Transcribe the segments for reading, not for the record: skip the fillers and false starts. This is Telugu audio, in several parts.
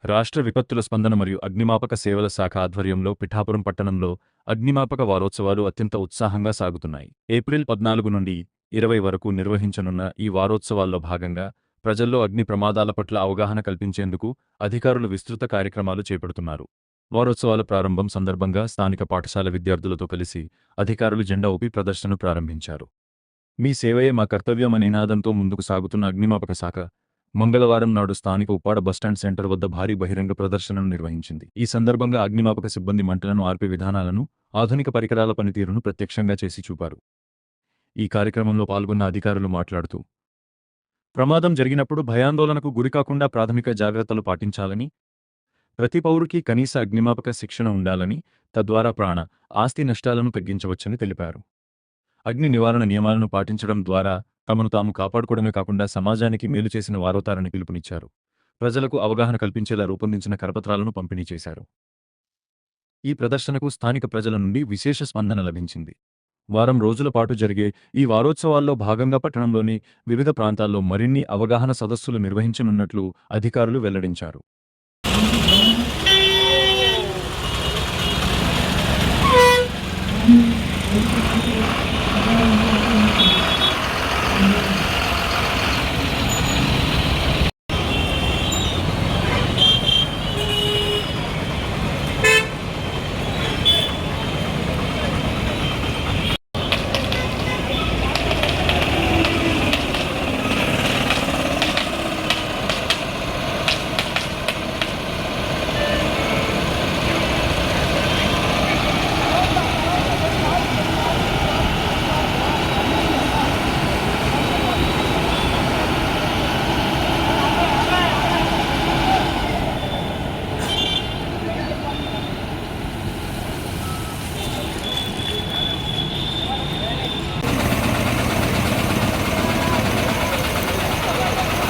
రాష్ట్ర విపత్తుల స్పందన మరియు అగ్నిమాపక సేవల శాఖ ఆధ్వర్యంలో పిఠాపురం పట్టణంలో అగ్నిమాపక వారోత్సవాలు అత్యంత ఉత్సాహంగా సాగుతున్నాయి. ఏప్రిల్ 14 నుండి 20 వరకు నిర్వహించనున్న ఈ వారోత్సవాల్లో భాగంగా ప్రజల్లో అగ్ని ప్రమాదాల పట్ల అవగాహన కల్పించేందుకు అధికారులు విస్తృత కార్యక్రమాలు చేపడుతున్నారు. వారోత్సవాల ప్రారంభం సందర్భంగా స్థానిక పాఠశాల విద్యార్థులతో కలిసి అధికారులు జెండా ఊపి ప్రదర్శనను ప్రారంభించారు. మీ సేవయే మా కర్తవ్యం అనే నినాదంతో ముందుకు సాగుతున్న అగ్నిమాపక శాఖ మంగళవారం నాడు స్థానిక ఉప్పాడ బస్టాండ్ సెంటర్ వద్ద భారీ బహిరంగ ప్రదర్శనను నిర్వహించింది. ఈ సందర్భంగా అగ్నిమాపక సిబ్బంది మంటలను ఆర్పే విధానాలను, ఆధునిక పరికరాల పనితీరును ప్రత్యక్షంగా చేసి చూపారు. ఈ కార్యక్రమంలో పాల్గొన్న అధికారులు మాట్లాడుతూ, ప్రమాదం జరిగినప్పుడు భయాందోళనకు గురికాకుండా ప్రాథమిక జాగ్రత్తలు పాటించాలని, ప్రతి పౌరుకి కనీస అగ్నిమాపక శిక్షణ ఉండాలని, తద్వారా ప్రాణ, ఆస్తి నష్టాలను తగ్గించవచ్చని తెలిపారు. అగ్ని నివారణ నియమాలను పాటించడం ద్వారా తమను తాము కాపాడుకోవడమే కాకుండా సమాజానికి మేలు చేసిన వారవుతారని పిలుపునిచ్చారు. ప్రజలకు అవగాహన కల్పించేలా రూపొందించిన కరపత్రాలను పంపిణీ చేశారు. ఈ ప్రదర్శనకు స్థానిక ప్రజల నుండి విశేష స్పందన లభించింది. వారం రోజుల పాటు జరిగే ఈ వారోత్సవాల్లో భాగంగా పట్టణంలోని వివిధ ప్రాంతాల్లో మరిన్ని అవగాహన సదస్సులు నిర్వహించనున్నట్లు అధికారులు వెల్లడించారు.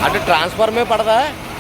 అటు ట్రాన్స్ఫర్ में पड़ता है।